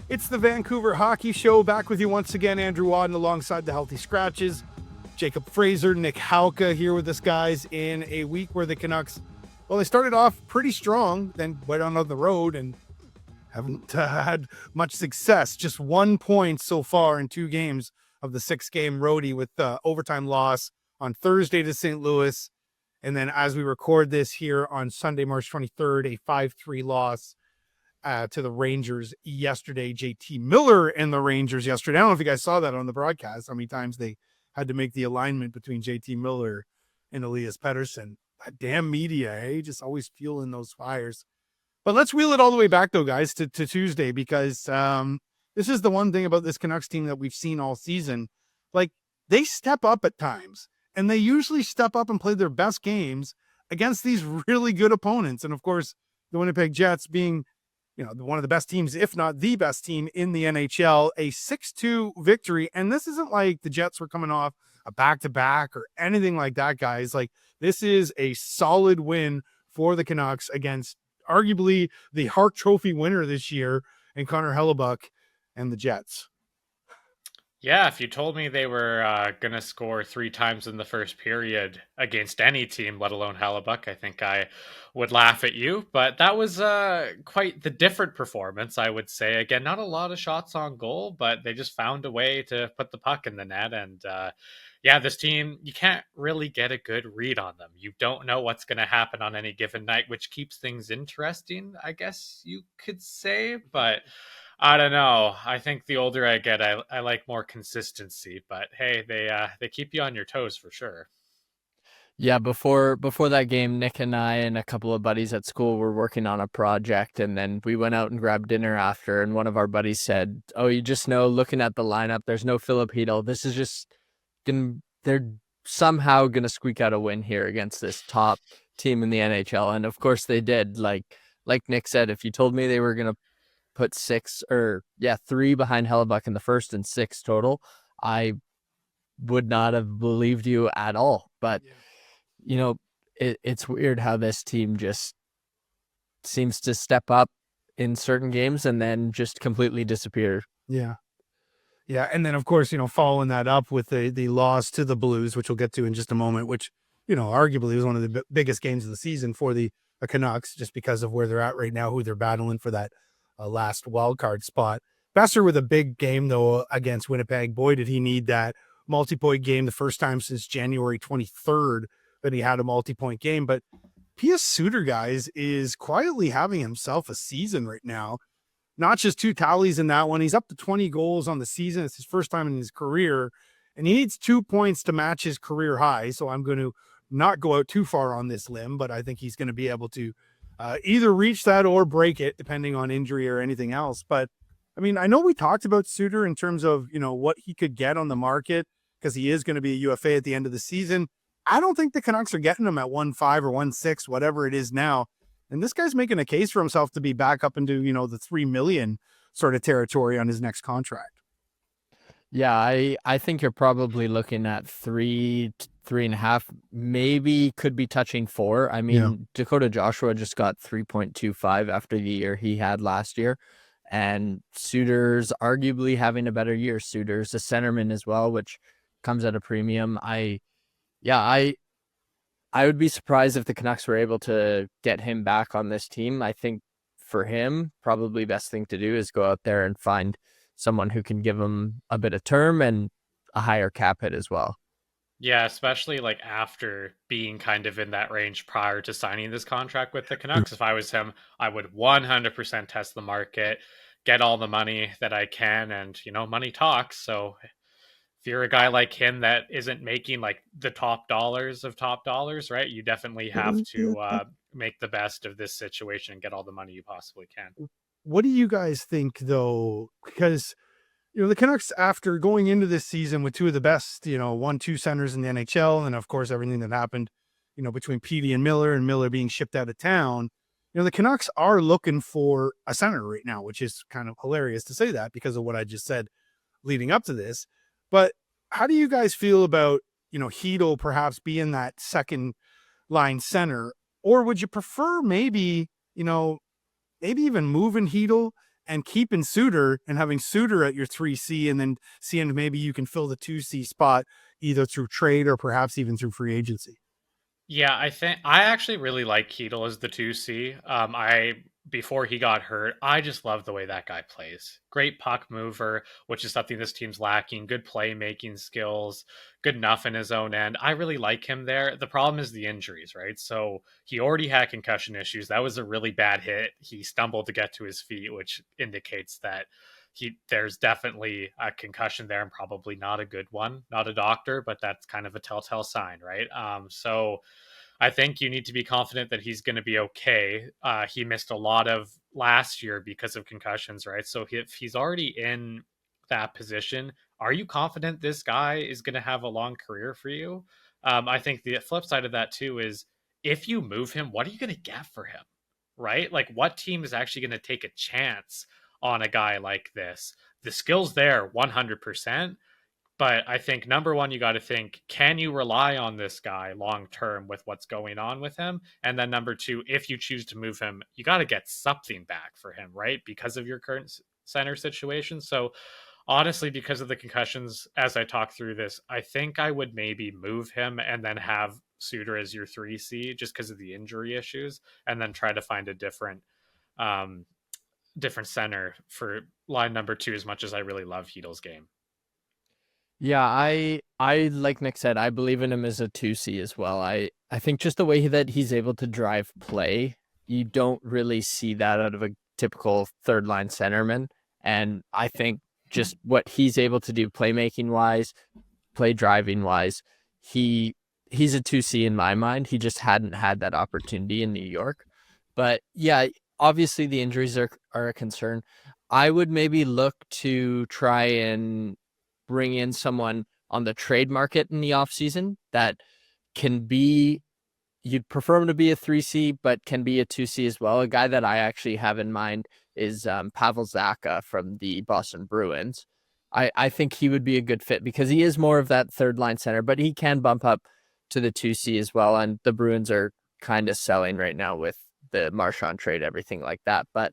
It's the Vancouver Hockey Show, back with you once again. Andrew Wadden alongside the Healthy Scratches. Jacob Fraser, Nic Hauka here with us, guys, in a week where the Canucks, well, they started off pretty strong, then went on the road and haven't had much success. Just 1 point so far in 2 games of the 6-game roadie, with the overtime loss on Thursday to St. Louis. And then as we record this here on Sunday, March 23rd, a 5-3 loss to the Rangers yesterday. JT Miller and the Rangers yesterday. I don't know if you guys saw that on the broadcast, how many times they had to make the alignment between JT Miller and Elias Pettersson. That damn media, eh? Just always fueling those fires. But let's wheel it all the way back, though, guys, to Tuesday, because this is the one thing about this Canucks team that we've seen all season. Like, they step up at times, and they usually step up and play their best games against these really good opponents. And, of course, the Winnipeg Jets being, one of the best teams, if not the best team in the NHL, a 6-2 victory. And this isn't like the Jets were coming off a back-to-back or anything like that, guys. Like, this is a solid win for the Canucks against arguably the Hart Trophy winner this year in Connor Hellebuyck and the Jets. Yeah, if you told me they were going to score 3 times in the first period against any team, let alone Hellebuyck, I think I would laugh at you. But that was quite the different performance, I would say. Again, not a lot of shots on goal, but they just found a way to put the puck in the net. And yeah, this team, you can't really get a good read on them. You don't know what's going to happen on any given night, which keeps things interesting, I guess you could say. But I don't know. I think the older I get, I like more consistency. But hey, they keep you on your toes for sure. Yeah, before that game, Nick and I and a couple of buddies at school were working on a project, and then we went out and grabbed dinner after, and one of our buddies said, "Oh, you just know, looking at the lineup, there's no Philip Hedl. This is just they're somehow gonna squeak out a win here against this top team in the NHL." And of course they did. Like Nick said, if you told me they were gonna put 3 behind Hellebuyck in the first and 6 total, I would not have believed you at all. But it's weird how this team just seems to step up in certain games and then just completely disappear. Yeah. And then, of course, following that up with the loss to the Blues, which we'll get to in just a moment, which, arguably was one of the biggest games of the season for the Canucks, just because of where they're at right now, who they're battling for that last wild card spot. Besser with a big game, though, against Winnipeg. Boy, did he need that multi-point game, the first time since January 23rd that he had a multi-point game. But P.S. Suter, guys, is quietly having himself a season right now. Not just 2 tallies in that one. He's up to 20 goals on the season. It's his first time in his career, and he needs 2 points to match his career high. So I'm going to not go out too far on this limb, but I think he's going to be able to either reach that or break it, depending on injury or anything else. But I mean, I know we talked about Suter in terms of, what he could get on the market, because he is going to be a UFA at the end of the season. I don't think the Canucks are getting him at 1.5 or 1.6, whatever it is now. And this guy's making a case for himself to be back up into, the 3 million sort of territory on his next contract. Yeah, I think you're probably looking at 3.5, maybe could be touching 4. I mean, Dakota Joshua just got 3.25 after the year he had last year. And Suter's arguably having a better year. Suter's a centerman as well, which comes at a premium. I would be surprised if the Canucks were able to get him back on this team. I think for him, probably best thing to do is go out there and find someone who can give him a bit of term and a higher cap hit as well. Yeah, especially like after being kind of in that range prior to signing this contract with the Canucks. If I was him, I would 100% test the market, get all the money that I can, and money talks. So if you're a guy like him that isn't making like the top dollars of top dollars, right, you definitely have to make the best of this situation and get all the money you possibly can. What do you guys think, though? Because, the Canucks, after going into this season with 2 of the best, 1-2 centers in the NHL, and of course, everything that happened, between Petey and Miller being shipped out of town, the Canucks are looking for a center right now, which is kind of hilarious to say that because of what I just said leading up to this. But how do you guys feel about, Hedl perhaps being that second line center? Or would you prefer maybe even moving Hedl and keeping Suter and having Suter at your 3C, and then seeing maybe you can fill the 2C spot either through trade or perhaps even through free agency. Yeah, I actually really like Ketel as the 2C. I before he got hurt, I just love the way that guy plays. Great puck mover, which is something this team's lacking. Good playmaking skills, good enough in his own end. I really like him there. The problem is the injuries, right? So he already had concussion issues. That was a really bad hit. He stumbled to get to his feet, which indicates that there's definitely a concussion there, and probably not a good one. Not a doctor, but that's kind of a telltale sign, right? So I think you need to be confident that he's going to be okay. He missed a lot of last year because of concussions, right? So if he's already in that position, are you confident this guy is going to have a long career for you? I think the flip side of that too is, if you move him, what are you going to get for him, right? Like, what team is actually going to take a chance on a guy like this? The skill's there 100%. But I think, number one, you got to think, can you rely on this guy long term with what's going on with him? And then number two, if you choose to move him, you got to get something back for him, right? Because of your current center situation. So honestly, because of the concussions, as I talk through this, I think I would maybe move him and then have Suter as your 3C, just because of the injury issues, and then try to find a um, different center for line number two, as much as I really love Hedel's game. Yeah, I like Nick said, I believe in him as a 2C as well. I think just the way that he's able to drive play, you don't really see that out of a typical third line centerman. And I think just what he's able to do playmaking wise, play driving wise, he's a 2C in my mind. He just hadn't had that opportunity in New York. But yeah, obviously the injuries are a concern. I would maybe look to try and bring in someone on the trade market in the offseason that can be, you'd prefer him to be a 3C, but can be a 2C as well. A guy that I actually have in mind is Pavel Zacha from the Boston Bruins. I think he would be a good fit because he is more of that third line center, but he can bump up to the 2C as well. And the Bruins are kind of selling right now with the Marchand trade, everything like that. But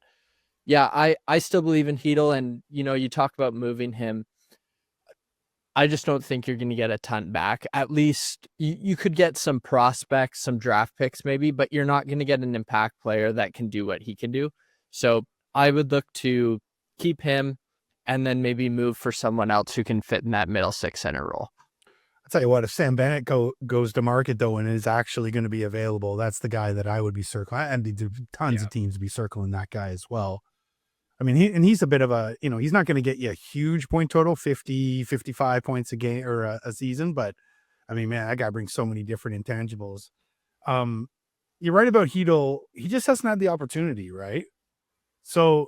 yeah, I still believe in Hedel. And, you talk about moving him. I just don't think you're going to get a ton back. At least you could get some prospects, some draft picks maybe, but you're not going to get an impact player that can do what he can do. So I would look to keep him and then maybe move for someone else who can fit in that middle six center role. I'll tell you what, if Sam Bennett goes to market though and is actually going to be available, that's the guy that I would be circling. And tons of teams to be circling that guy as well. I mean, he's a bit of a, he's not going to get you a huge point total, 50, 55 points a game or a season. But I mean, man, that guy brings so many different intangibles. You're right about Hedel. He just hasn't had the opportunity, right? So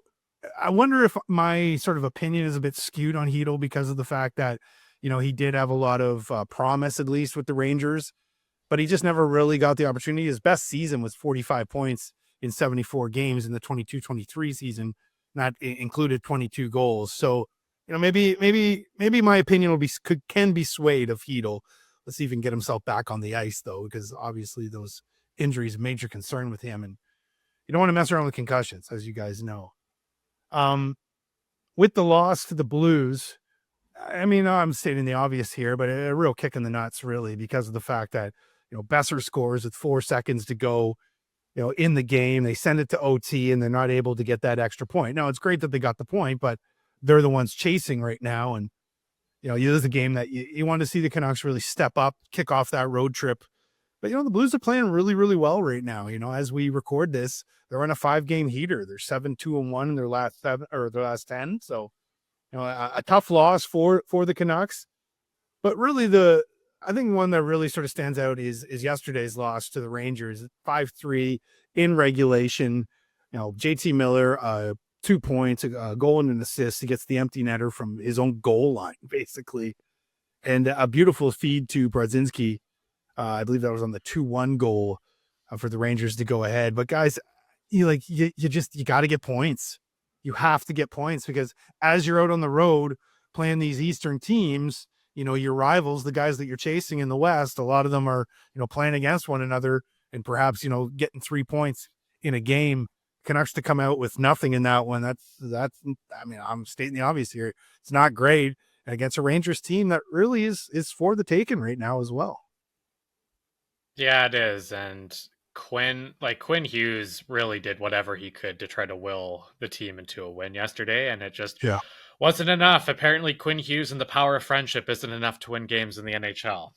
I wonder if my sort of opinion is a bit skewed on Hedel because of the fact that, he did have a lot of promise, at least with the Rangers, but he just never really got the opportunity. His best season was 45 points in 74 games in the 22-23 season. Not included 22 goals. So, maybe my opinion can be swayed of Hedel. Let's even get himself back on the ice though, because obviously those injuries are a major concern with him, and you don't want to mess around with concussions, as you guys know. With the loss to the Blues, I mean, I'm stating the obvious here, but a real kick in the nuts, really, because of the fact that Besser scores with 4 seconds to go. In the game, they send it to OT and they're not able to get that extra point. Now, it's great that they got the point, but they're the ones chasing right now. And, this is a game that you want to see the Canucks really step up, kick off that road trip. But, the Blues are playing really, really well right now. As we record this, they're on a 5-game heater. They're 7-2-1 in their last 7 or their last 10. So, a tough loss for the Canucks. But really I think one that really sort of stands out is yesterday's loss to the Rangers, 5-3 in regulation. JT Miller, 2 points, a goal and an assist. He gets the empty netter from his own goal line, basically. And a beautiful feed to Brodzinski. I believe that was on the 2-1 goal for the Rangers to go ahead. But guys, you got to get points. You have to get points because as you're out on the road playing these Eastern teams, your rivals, the guys that you're chasing in the West, a lot of them are, playing against one another and perhaps, getting 3 points in a game Canucks to come out with nothing in that one. That's. I mean, I'm stating the obvious here. It's not great against a Rangers team that really is for the taking right now as well. Yeah, it is. And Quinn Hughes really did whatever he could to try to will the team into a win yesterday, and it just wasn't enough. Apparently, Quinn Hughes and the power of friendship isn't enough to win games in the NHL.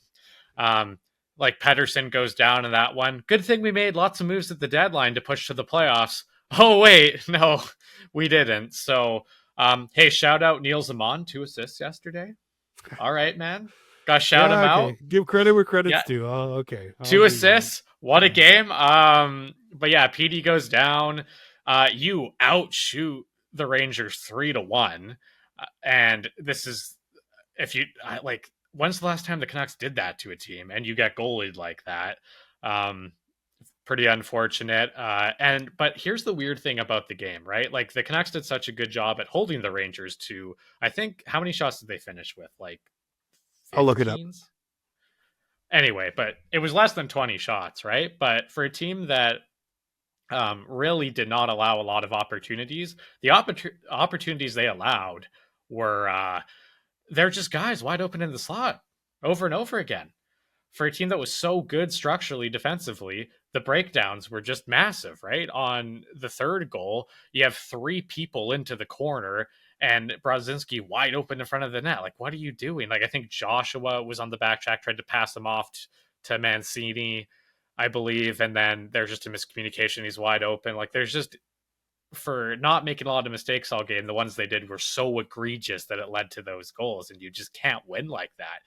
Pettersson goes down in that one. Good thing we made lots of moves at the deadline to push to the playoffs. Oh, wait, no, we didn't. So, hey, shout out Neil Zaman, 2 assists yesterday. All right, man. Got to shout him out. Give credit where credit's due. Oh, okay. 2 assists. What a game. But yeah, PD goes down. You outshoot the Rangers 3-1. And this is, if you when's the last time the Canucks did that to a team and you get goalied like that? Pretty unfortunate. But here's the weird thing about the game, right? Like, the Canucks did such a good job at holding the Rangers to, I think, how many shots did they finish with? Like, 15? I'll look it up. Anyway, but it was less than 20 shots, right? But for a team that really did not allow a lot of opportunities, the opportunities they allowed were they're just guys wide open in the slot over and over again. For a team that was so good structurally, defensively, the breakdowns were just massive, right? On the third goal, you have 3 people into the corner and Brodzinski wide open in front of the net. Like, what are you doing? Like, I think Joshua was on the back track, tried to pass him off to Mancini, I believe. And then there's just a miscommunication. He's wide open. Like, there's just, for not making a lot of mistakes all game, the ones they did were so egregious that it led to those goals. And you just can't win like that.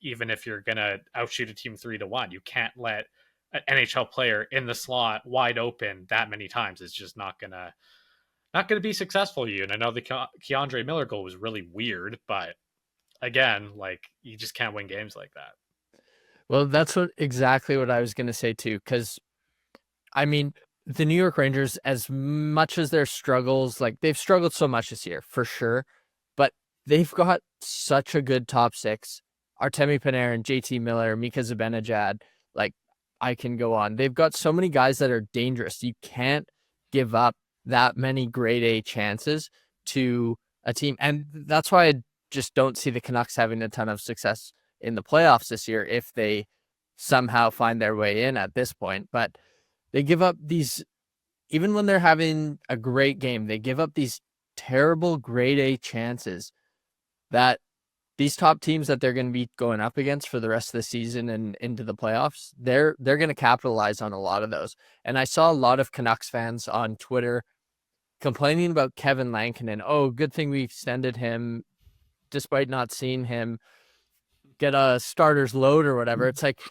Even if you're going to outshoot a team 3-1, you can't let an NHL player in the slot wide open that many times. It's just not going to be successful for you. And I know the Keandre Miller goal was really weird, but again, like, you just can't win games like that. Well, that's exactly what I was going to say too. Cause I mean, the New York Rangers, as much as their struggles, like, they've struggled so much this year for sure, but they've got such a good top 6. Artemi Panarin, JT Miller, Mika Zibanejad, like, I can go on. They've got so many guys that are dangerous. You can't give up that many grade A chances to a team. And that's why I just don't see the Canucks having a ton of success in the playoffs this year if they somehow find their way in at this point. But they give up these, even when they're having a great game, they give up these terrible grade A chances that these top teams that they're going to be going up against for the rest of the season and into the playoffs, they're going to capitalize on a lot of those. And I saw a lot of Canucks fans on Twitter complaining about Kevin Lankinen. Oh, good thing we extended him despite not seeing him get a starter's load or whatever. It's like,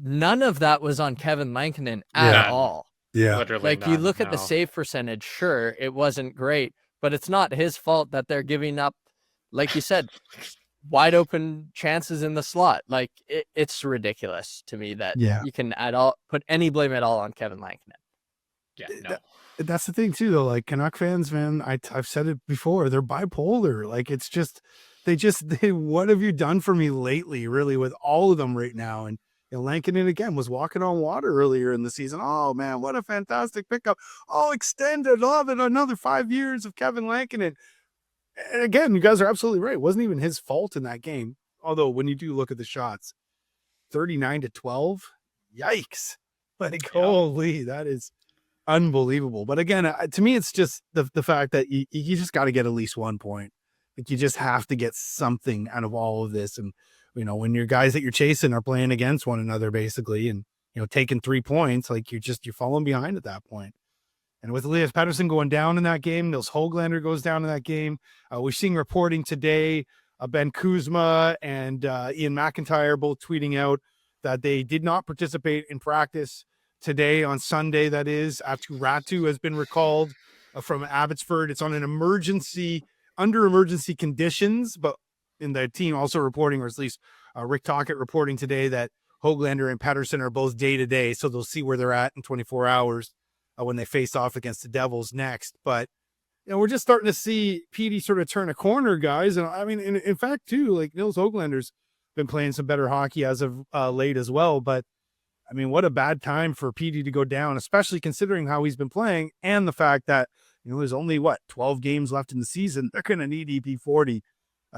none of that was on Kevin Lankinen at all. Yeah. Literally like, none, you look at the save percentage, sure, it wasn't great, but it's not his fault that they're giving up, like you said, wide open chances in the slot. Like, it's ridiculous to me that you can put any blame at all on Kevin Lankinen. Yeah, no. That's the thing too, though. Like, Canuck fans, man, I've said it before, they're bipolar. Like, it's just, what have you done for me lately, really, with all of them right now? And Lankinen again was walking on water earlier in the season. Oh man, what a fantastic pickup. Oh, extended, love it, another 5 years of Kevin Lankinen. And again, you guys are absolutely right. It wasn't even his fault in that game. Although when you do look at the shots, 39-12, yikes. Like, holy, that is unbelievable. But again, to me, it's just the fact that you just got to get at least 1 point. Like, you just have to get something out of all of this. And, you know, when your guys that you're chasing are playing against one another, basically, and, you know, taking 3 points, like, you're falling behind at that point. And with Elias Pettersson going down in that game, Nils Höglander goes down in that game. We're seeing reporting today, Ben Kuzma and Ian McIntyre both tweeting out that they did not participate in practice today on Sunday. That is, Aatu Räty has been recalled from Abbotsford. It's on an under emergency conditions, but in the team also reporting, or at least Rick Tocchet reporting today, that Höglander and Pettersson are both day-to-day, so they'll see where they're at in 24 hours. When they face off against the Devils next. But, you know, we're just starting to see PD sort of turn a corner, guys. And I mean, in fact, too, like, Nils Höglander's been playing some better hockey as of late as well. But I mean, what a bad time for PD to go down, especially considering how he's been playing and the fact that, there's only 12 games left in the season. They're going to need EP40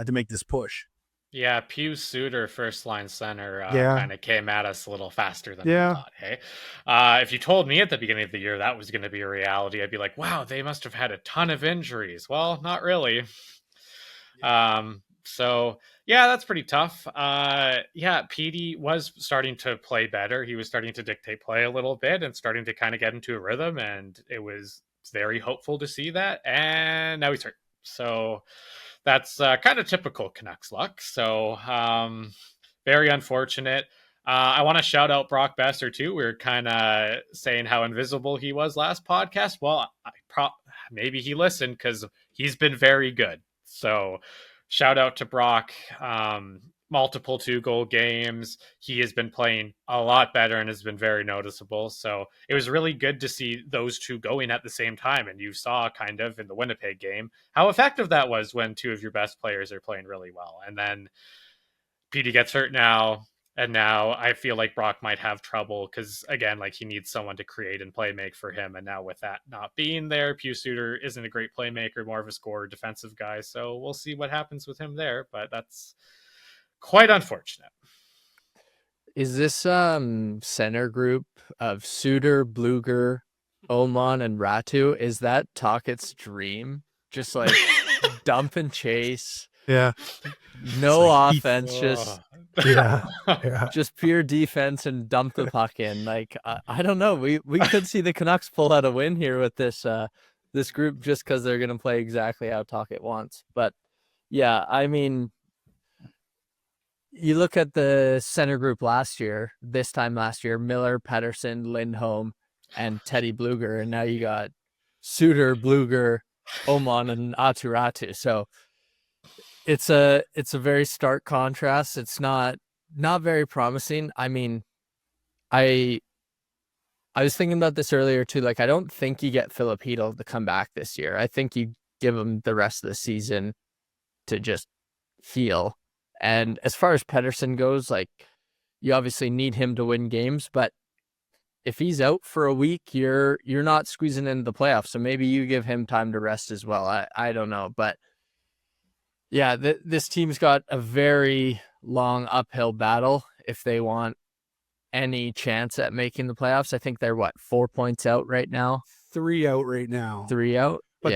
to make this push. Yeah, Pius Suter, first line center, Yeah. kind of came at us a little faster than we Yeah. thought. Hey, if you told me at the beginning of the year that was going to be a reality, I'd be like, wow, they must have had a ton of injuries. Well, not really. So yeah, that's pretty tough. Yeah, PD was starting to play better. He was starting to dictate play a little bit and starting to kind of get into a rhythm, and it was very hopeful to see that. And now he's hurt. So that's kind of typical Canucks luck. So very unfortunate. I want to shout out Brock Besser too. We were kind of saying how invisible he was last podcast. Well, maybe he listened because he's been very good. So shout out to Brock. Multiple 2-goal games. He has been playing a lot better and has been very noticeable. So it was really good to see those two going at the same time. And you saw kind of in the Winnipeg game how effective that was when two of your best players are playing really well. And then PD gets hurt now. And now I feel like Brock might have trouble because, again, like he needs someone to create and play make for him. And now with that not being there, Pius Suter isn't a great playmaker, more of a scorer, defensive guy. So we'll see what happens with him there. But that's quite unfortunate. Is this center group of Suter, Bluger, Oman, and Ratu? Is that Tocchet's dream? Just like dump and chase. Yeah. No offense, just yeah. just pure defense and dump the puck in. Like I don't know. We could see the Canucks pull out a win here with this this group just because they're gonna play exactly how Tocchet wants. But yeah, I mean, you look at the center group this time last year, Miller, Pettersson, Lindholm, and Teddy Bluger, and now you got Suter, Bluger, Oman, and Aturatu. So it's a very stark contrast. It's not very promising. I mean, I was thinking about this earlier too. Like, I don't think you get Filip Chytil to come back this year. I think you give him the rest of the season to just heal. And as far as Pettersson goes, like, you obviously need him to win games, but if he's out for a week, you're not squeezing into the playoffs. So maybe you give him time to rest as well. I don't know, but yeah, this team's got a very long uphill battle if they want any chance at making the playoffs. I think they're 4 points out right now. 3 out right now. 3 out. But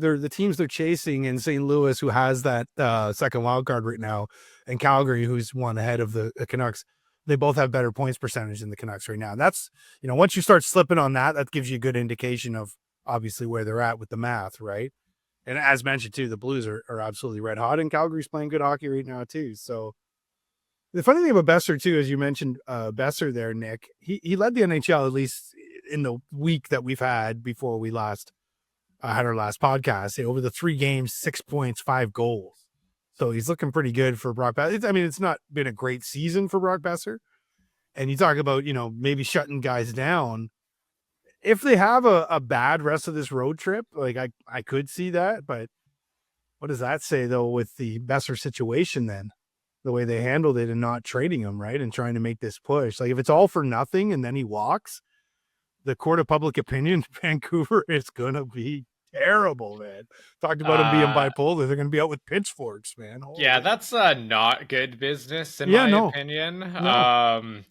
they're the teams they're chasing in St. Louis, who has that second wild card right now, and Calgary, who's one ahead of the Canucks. They both have better points percentage than the Canucks right now. That's, once you start slipping on that gives you a good indication of obviously where they're at with the math, right? And as mentioned too, the Blues are absolutely red hot, and Calgary's playing good hockey right now too. So the funny thing about Besser too, as you mentioned, Besser there, Nick, he led the NHL at least in the week that we've had before we last had our last podcast. Over the 3 games, 6 points, 5 goals. So he's looking pretty good for Brock Besser. I mean, it's not been a great season for Brock Besser. And you talk about, maybe shutting guys down. If they have a bad rest of this road trip, like I could see that. But what does that say, though, with the Besser situation then? The way they handled it and not trading him, right? And trying to make this push. Like, if it's all for nothing and then he walks, the court of public opinion in Vancouver is going to be terrible, man. Talked about him being bipolar. They're going to be out with pitchforks, man. Holy yeah, that's not good business in my opinion. No.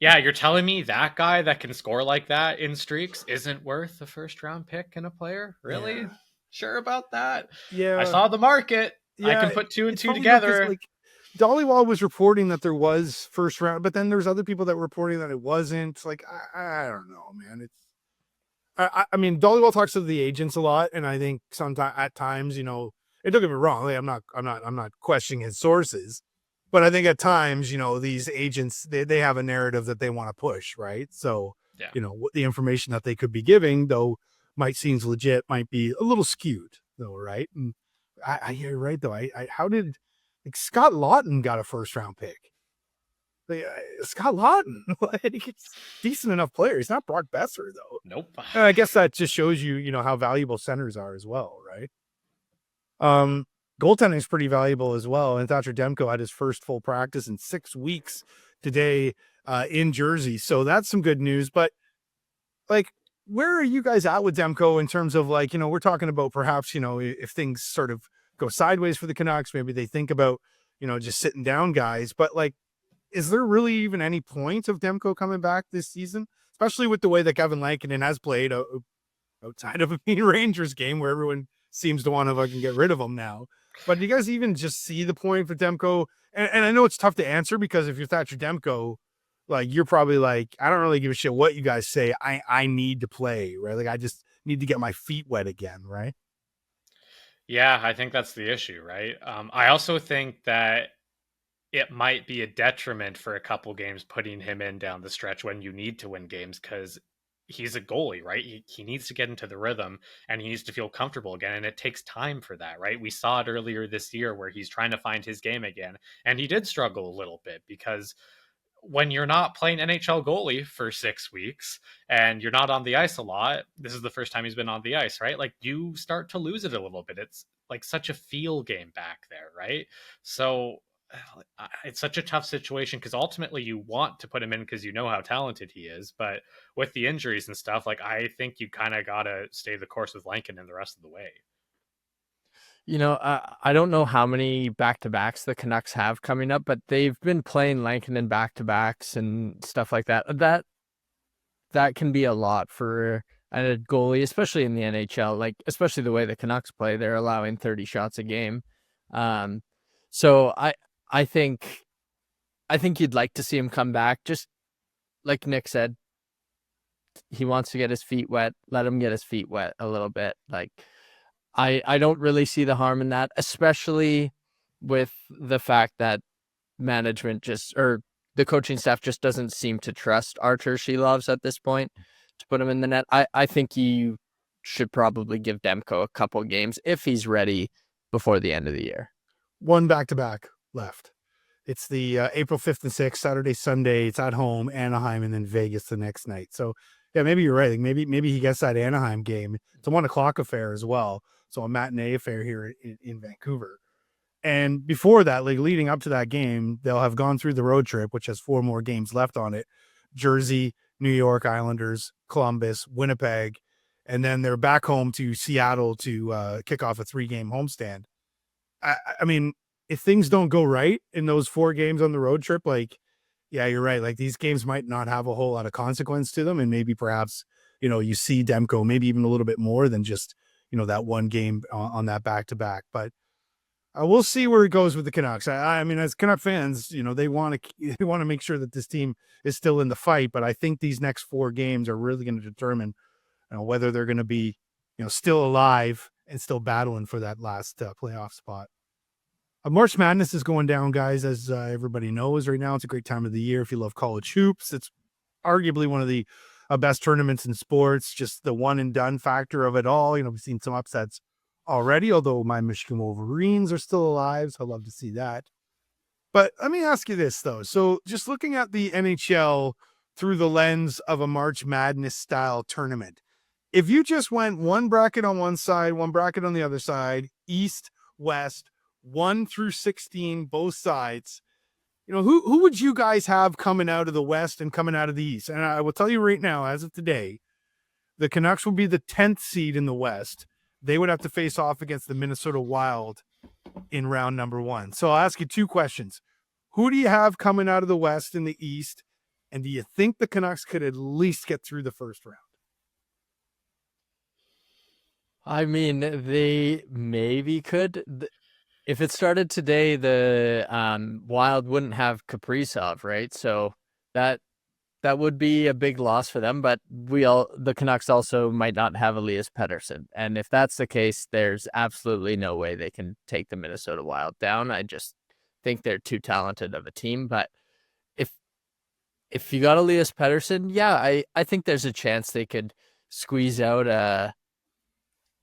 Yeah, you're telling me that guy that can score like that in streaks isn't worth a first round pick in a player? Really? Yeah. Sure about that? Yeah. I saw the market. Yeah, I can put 2 and 2 together. Like, Dollywall was reporting that there was first round, but then there's other people that were reporting that it wasn't. Like, I don't know, man. I mean, Dollywall talks to the agents a lot, and I think sometimes at times, and don't get me wrong, like, I'm not questioning his sources, but I think at times, these agents, they have a narrative that they want to push, right? So, yeah. The information that they could be giving, though, might seems legit, might be a little skewed, though, right? And you're right, though. How did Scott Lawton got a first round pick? Scott Lawton, he's decent enough player. He's not Brock Besser, though. Nope. I guess that just shows you, how valuable centers are as well, right? Goaltending is pretty valuable as well. And Thatcher Demko had his first full practice in 6 weeks today in Jersey. So that's some good news. But like, where are you guys at with Demko in terms of like, we're talking about perhaps, if things sort of go sideways for the Canucks, maybe they think about, just sitting down guys. But like, is there really even any point of Demko coming back this season, especially with the way that Kevin Lankinen has played outside of a mean Rangers game where everyone seems to want to fucking get rid of him now? But do you guys even just see the point for Demko? And I know it's tough to answer because if you're Thatcher Demko, like you're probably like, I don't really give a shit what you guys say. I need to play, right? Like I just need to get my feet wet again, right? Yeah, I think that's the issue, right? I also think that it might be a detriment for a couple games putting him in down the stretch when you need to win games because he's a goalie, right? He needs to get into the rhythm and he needs to feel comfortable again. And it takes time for that, right? We saw it earlier this year where he's trying to find his game again. And he did struggle a little bit because when you're not playing NHL goalie for 6 weeks and you're not on the ice a lot, this is the first time he's been on the ice, right? Like you start to lose it a little bit. It's like such a feel game back there, right? So it's such a tough situation because ultimately you want to put him in because you know how talented he is, but with the injuries and stuff, like I think you kind of got to stay the course with Lankinen the rest of the way. I don't know how many back-to-backs the Canucks have coming up, but they've been playing Lankinen back-to-backs and stuff like that. That can be a lot for a goalie, especially in the NHL. Like, especially the way the Canucks play, they're allowing 30 shots a game. So I think you'd like to see him come back. Just like Nick said, he wants to get his feet wet. Let him get his feet wet a little bit. Like, I don't really see the harm in that, especially with the fact that management or the coaching staff just doesn't seem to trust Archer Shelovs at this point to put him in the net. I think you should probably give Demko a couple games if he's ready before the end of the year. One back-to-back left. It's the April 5th and 6th, Saturday, Sunday. It's at home, Anaheim, and then Vegas the next night. So, yeah, maybe you're right. Like maybe he gets that Anaheim game. It's a 1:00 affair as well. So a matinee affair here in Vancouver. And before that, like leading up to that game, they'll have gone through the road trip, which has 4 more games left on it. Jersey, New York Islanders, Columbus, Winnipeg, and then they're back home to Seattle to kick off a 3-game homestand. I mean, if things don't go right in those 4 games on the road trip, like, yeah, you're right. Like these games might not have a whole lot of consequence to them. And maybe perhaps, you see Demko maybe even a little bit more than just, that one game on that back-to-back. But we'll see where it goes with the Canucks. I mean, as Canuck fans, they want to make sure that this team is still in the fight. But I think these next 4 games are really going to determine whether they're going to be, still alive and still battling for that last playoff spot. March Madness is going down, guys, as everybody knows right now. It's a great time of the year if you love college hoops. It's arguably one of the best tournaments in sports, just the one and done factor of it all. We've seen some upsets already, although my Michigan Wolverines are still alive, so I'd love to see that. But let me ask you this, though. So just looking at the NHL through the lens of a March Madness style tournament, if you just went one bracket on one side, one bracket on the other side, East, West, 1 through 16, both sides, who would you guys have coming out of the West and coming out of the East? And I will tell you right now, as of today, the Canucks will be the 10th seed in the West. They would have to face off against the Minnesota Wild in round number 1. So I'll ask you 2 questions. Who do you have coming out of the West and the East? And do you think the Canucks could at least get through the first round? I mean, they maybe could. If it started today, the Wild wouldn't have Kaprizov, right? So that would be a big loss for them. But the Canucks also might not have Elias Pettersson, and if that's the case, there's absolutely no way they can take the Minnesota Wild down. I just think they're too talented of a team. But if you got Elias Pettersson, yeah, I think there's a chance they could squeeze out a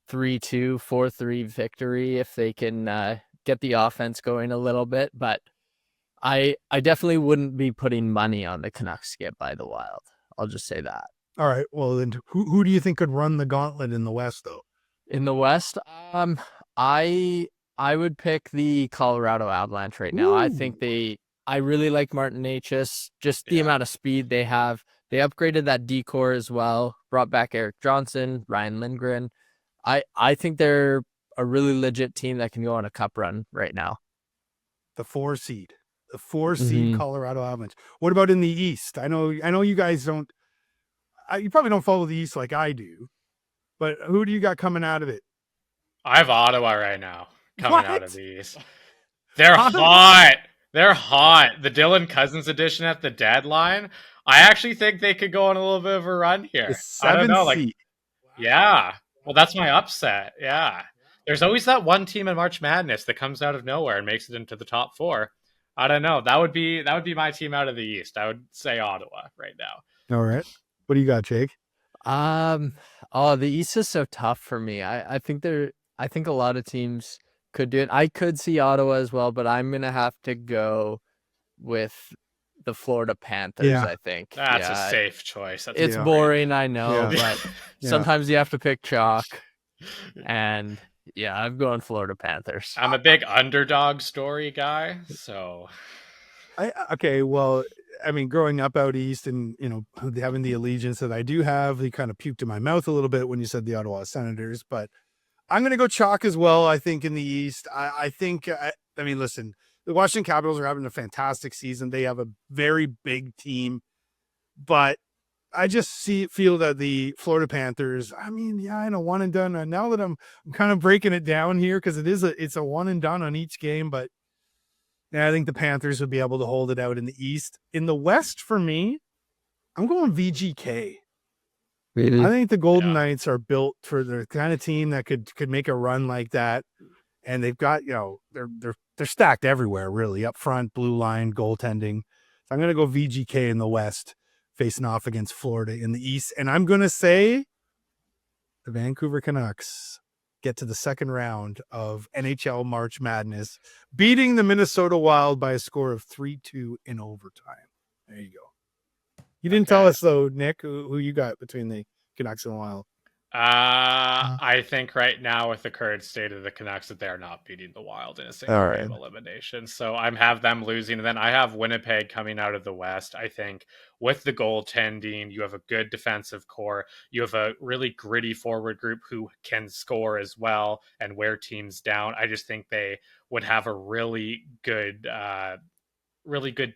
3-2, 4-3 victory if they can get the offense going a little bit, but I definitely wouldn't be putting money on the Canucks to get by the Wild. I'll just say that. All right. Well, then who do you think could run the gauntlet in the West, though? In the West, I would pick the Colorado Avalanche right now. Ooh. I think they I really like Martin H's, just the Yeah. amount of speed they have. They upgraded that D-core as well, brought back Eric Johnson, Ryan Lindgren. I think they're a really legit team that can go on a cup run right now. The 4 seed. The 4 seed Colorado Avalanche. What about in the East? I know you guys don't, you probably don't follow the East like I do, but who do you got coming out of it? I have Ottawa right now coming out of What? the East. They're Ottawa? hot. They're hot. The Dylan Cousins edition at the deadline. I actually think they could go on a little bit of a run here. The I don't 7th know. Like, seed. yeah. Well, that's my upset. Yeah. There's always that one team in March Madness that comes out of nowhere and makes it into the top 4. I don't know. That would be my team out of the East. I would say Ottawa right now. All right. What do you got, Jake? The East is so tough for me. I think a lot of teams could do it. I could see Ottawa as well, but I'm gonna have to go with the Florida Panthers. Yeah. I think That's a safe choice. It's boring, I know, Yeah. but sometimes you have to pick chalk. And yeah, I'm going Florida Panthers. I'm a big underdog story guy, so Well, I mean, growing up out east and, having the allegiance that I do have, they kind of puked in my mouth a little bit when you said the Ottawa Senators, but I'm going to go chalk as well. I think in the East, I think, listen, the Washington Capitals are having a fantastic season. They have a very big team, but I just feel that the Florida Panthers, I know, one and done. And now that I'm kind of breaking it down here, because it's a one and done on each game, but yeah, I think the Panthers would be able to hold it out in the East. In the West, for me, I'm going VGK. Really? I think the Golden Knights are built for the kind of team that could make a run like that. And they've got, they're stacked everywhere, really, up front, blue line, goaltending. So I'm going to go VGK in the West, facing off against Florida in the East. And I'm going to say the Vancouver Canucks get to the second round of NHL March Madness, beating the Minnesota Wild by a score of 3-2 in overtime. There you go. You didn't tell us, though, Nick, who you got between the Canucks and the Wild. I think right now, with the current state of the Canucks, that they're not beating the Wild in a single game elimination. So I have them losing. And then I have Winnipeg coming out of the West. I think with the goaltending, you have a good defensive core. You have a really gritty forward group who can score as well and wear teams down. I just think they would have a really good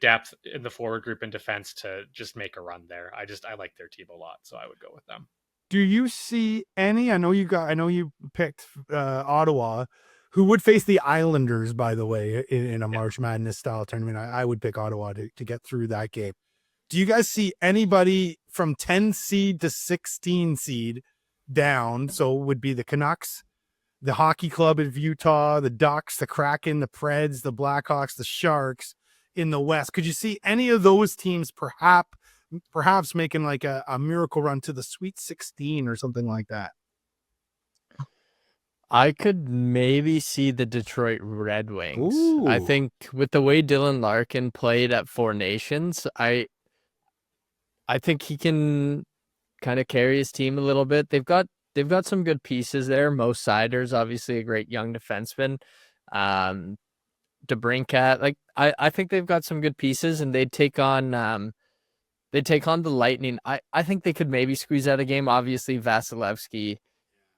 depth in the forward group and defense to just make a run there. I like their team a lot, so I would go with them. Do you see any? I know you picked Ottawa, who would face the Islanders, by the way, in a March Madness style tournament. I would pick Ottawa to get through that game. Do you guys see anybody from 10 seed to 16 seed down? So it would be the Canucks, the Hockey Club of Utah, the Ducks, the Kraken, the Preds, the Blackhawks, the Sharks in the West. Could you see any of those teams perhaps making like a miracle run to the Sweet 16 or something like that? I could maybe see the Detroit Red Wings. Ooh. I think with the way Dylan Larkin played at Four Nations, I think he can kind of carry his team a little bit. They've got some good pieces there. Mo Seider's obviously a great young defenseman. DeBrincat, like I think they've got some good pieces, and they'd take on the Lightning. I think they could maybe squeeze out a game. Obviously, Vasilevsky,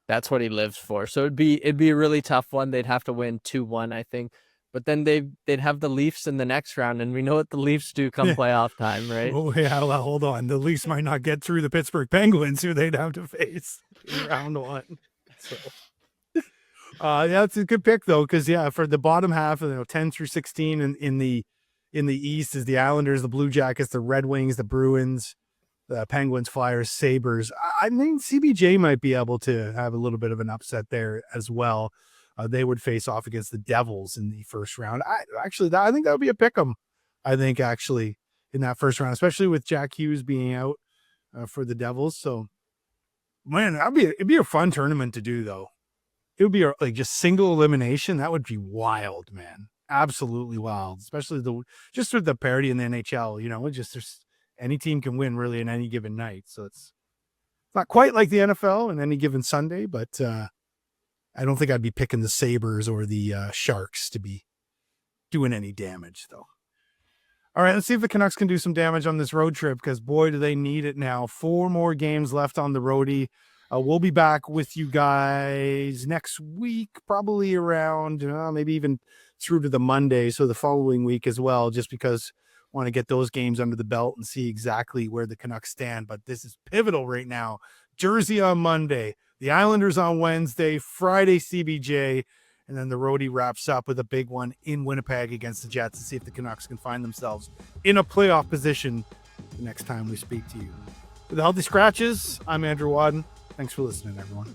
that's what he lives for. So it'd be a really tough one. They'd have to win 2-1, I think. But then they'd have the Leafs in the next round, and we know what the Leafs do come playoff time, right? Oh yeah, well, hold on. The Leafs might not get through the Pittsburgh Penguins, who they'd have to face in round one. So, it's a good pick though, because for the bottom half of 10 through 16 in the East is the Islanders, the Blue Jackets, the Red Wings, the Bruins, the Penguins, Flyers, Sabres. I think CBJ might be able to have a little bit of an upset there as well. They would face off against the Devils in the first round. I think that would be a pick 'em. I think actually in that first round, especially with Jack Hughes being out for the Devils. So, man, it'd be a fun tournament to do though. It would be like just single elimination. That would be wild, man. Absolutely wild, especially just with the parity in the NHL. There's any team can win really in any given night. So it's not quite like the NFL in any given Sunday, but I don't think I'd be picking the Sabres or the Sharks to be doing any damage, though. All right, let's see if the Canucks can do some damage on this road trip, because boy, do they need it now. 4 more games left on the roadie. We'll be back with you guys next week, probably around maybe even through to the Monday, so the following week as well, just because I want to get those games under the belt and see exactly where the Canucks stand. But this is pivotal right now. Jersey on Monday, the Islanders on Wednesday, Friday CBJ, and then the roadie wraps up with a big one in Winnipeg against the Jets to see if the Canucks can find themselves in a playoff position the next time we speak to you. With the Healthy Scratches, I'm Andrew Wadden. Thanks for listening, everyone.